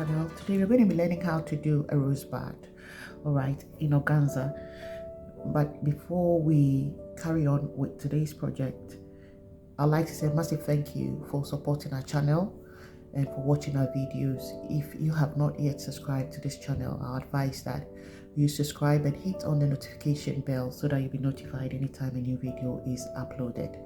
channel. Today we're going to be learning how to do a rosebud, all right, in organza. But before we carry on with today's project, I'd like to say a massive thank you for supporting our channel and for watching our videos. If you have not yet subscribed to this channel, I advise that you subscribe and hit on the notification bell so that you'll be notified anytime a new video is uploaded.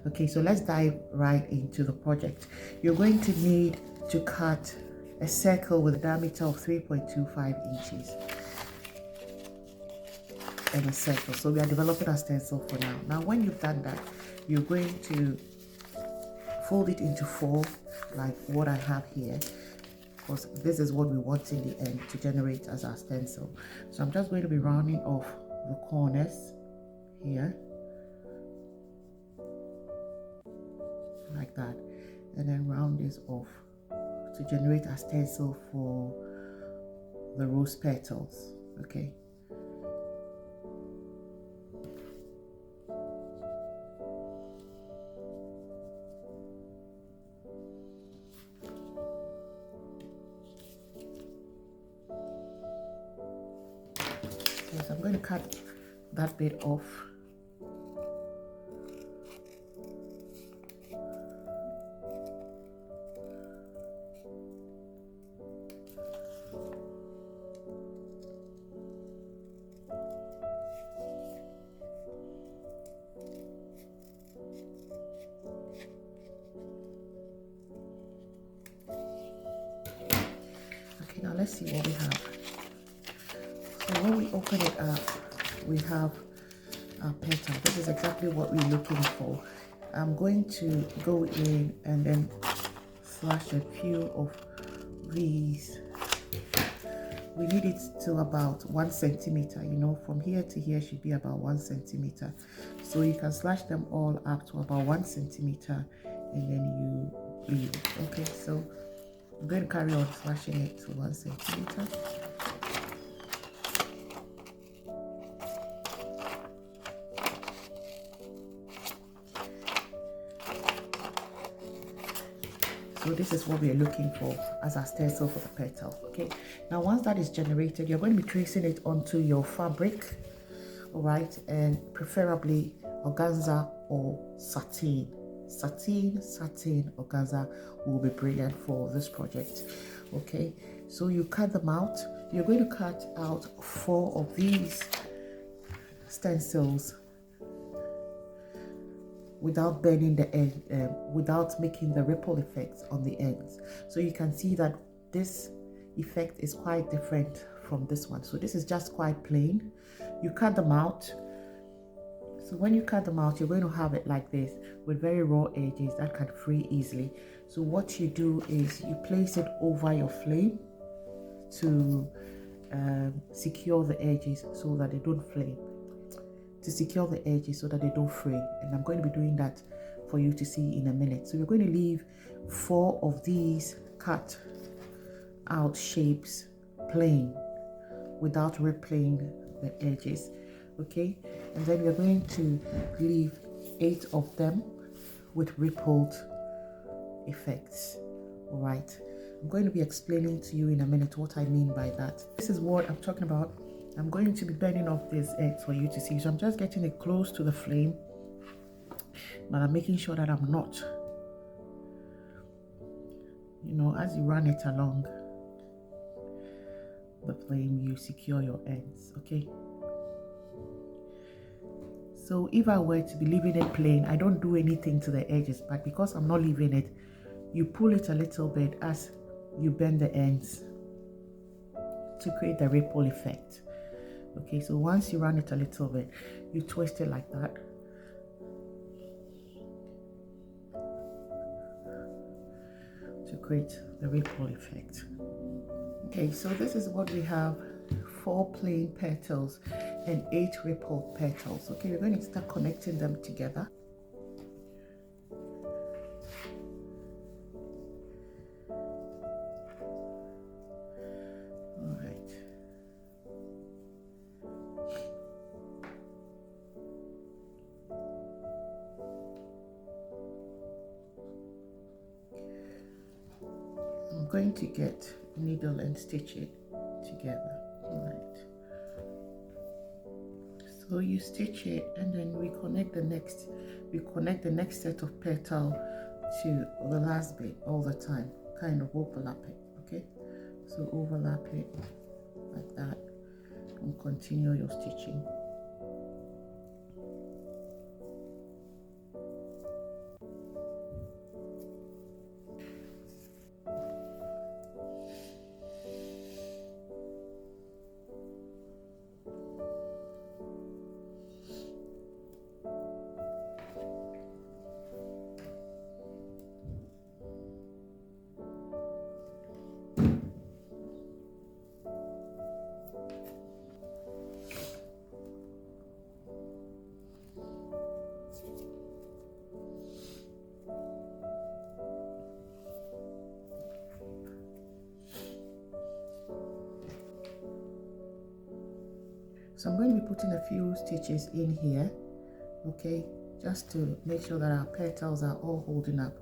Okay, so let's dive right into the project. You're going to need to cut a circle with a diameter of 3.25 inches and a circle. So we are developing a stencil for now. Now when you've done that, you're going to fold it into 4 like what I have here, because this is what we want in the end to generate as our stencil. So I'm just going to be rounding off the corners here like that, and then round this off to generate a stencil for the rose petals. Okay, so I'm going to cut that bit off. Okay, now let's see what we have. So when we open it up, we have our petal. This is exactly what we're looking for. I'm going to go in and then slash a few of these. We need it to about 1 centimeter, you know, from here to here should be about 1 centimeter. So you can slash them all up to about 1 centimeter and then you leave it. Okay, so I'm going to carry on slashing it to 1 centimeter. So this is what we are looking for as our stencil for the petal. Okay, now once that is generated, you're going to be tracing it onto your fabric, all right, and preferably organza or satin. Satin organza will be brilliant for this project. Okay, so you cut them out. You're going to cut out 4 of these stencils without bending the end, without making the ripple effects on the ends. So you can see that this effect is quite different from this one. So this is just quite plain. You cut them out. So when you cut them out, you're going to have it like this with very raw edges that can free easily. So what you do is you place it over your flame to secure the edges so that they don't flame. To secure the edges so that they don't fray, and I'm going to be doing that for you to see in a minute. So we're going to leave 4 of these cut out shapes plain without rippling the edges. Okay, and then we're going to leave 8 of them with rippled effects. All right, I'm going to be explaining to you in a minute what I mean by that. This is what I'm talking about. I'm going to be bending off this egg for you to see. So I'm just getting it close to the flame, but I'm making sure that I'm not, you know, as you run it along the flame, you secure your ends. Okay, so if I were to be leaving it plain, I don't do anything to the edges, but because I'm not leaving it, you pull it a little bit as you bend the ends to create the ripple effect. Okay, so once you run it a little bit, you twist it like that. To create the ripple effect. Okay, so this is what we have: 4 plain petals and 8 rippled petals. Okay, we're going to start connecting them together. I'm going to get needle and stitch it together. All right. So you stitch it and then we connect the next set of petal to the last bit all the time, kind of overlap it. Okay, so overlap it like that and continue your stitching. So I'm going to be putting a few stitches in here, okay, just to make sure that our petals are all holding up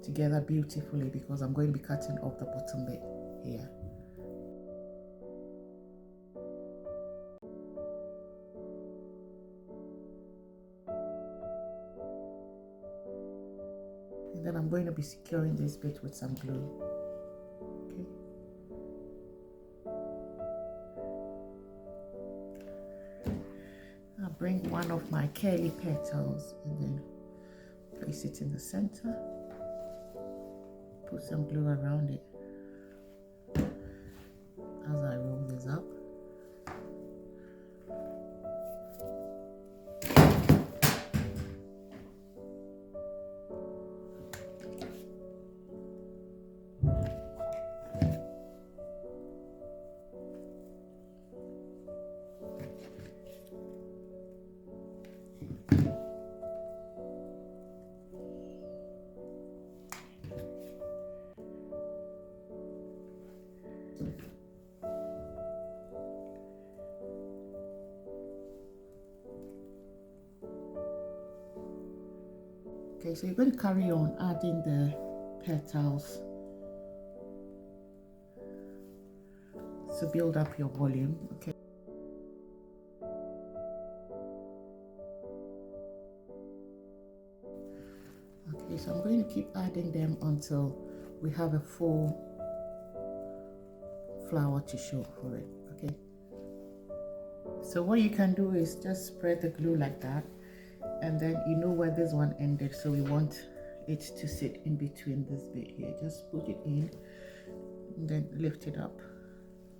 together beautifully, because I'm going to be cutting off the bottom bit here. And then I'm going to be securing this bit with some glue. Okay. I'll bring one of my curly petals and then place it in the center. Put some glue around it as I roll this up. Okay, so you're going to carry on adding the petals to build up your volume. Okay. Okay, so I'm going to keep adding them until we have a full flower to show for it. Okay. So what you can do is just spread the glue like that, and then you know where this one ended, so we want it to sit in between this bit here. Just put it in and then lift it up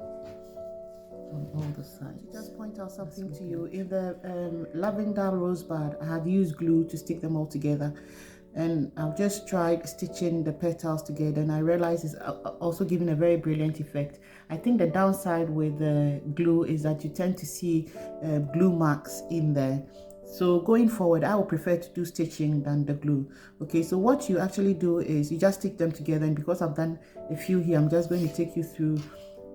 on all the sides. Just point out something to you. In the lavender rosebud, I had used glue to stick them all together, and I've just tried stitching the petals together, and I realized it's also giving a very brilliant effect. I think the downside with the glue is that you tend to see glue marks in there. So going forward, I would prefer to do stitching than the glue. Okay, so what you actually do is you just stick them together, and because I've done a few here, I'm just going to take you through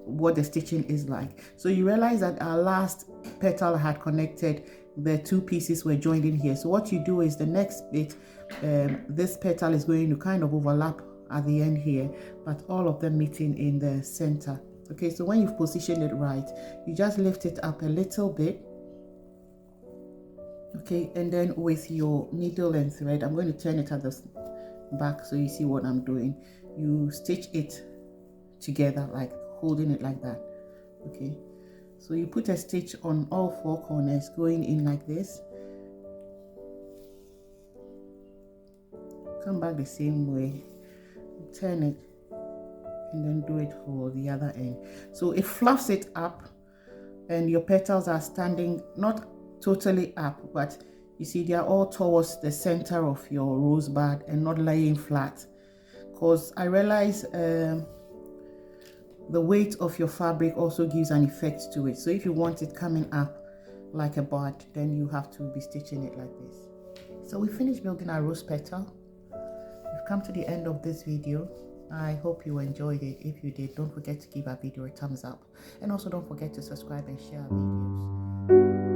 what the stitching is like. So you realize that our last petal had connected, the two pieces were joined in here. So what you do is the next bit, this petal is going to kind of overlap at the end here, but all of them meeting in the center. Okay, so when you've positioned it right, you just lift it up a little bit. Okay, and then with your needle and thread, I'm going to turn it at the back so you see what I'm doing. You stitch it together, like holding it like that. Okay, so you put a stitch on all four corners going in like this. Come back the same way, turn it, and then do it for the other end. So it fluffs it up, and your petals are standing not totally up, but you see they are all towards the center of your rosebud and not laying flat, because I realize the weight of your fabric also gives an effect to it. So if you want it coming up like a bud, then you have to be stitching it like this. So we finished building our rose petal. We've come to the end of this video. I hope you enjoyed it. If you did, don't forget to give our video a thumbs up, and also don't forget to subscribe and share our videos.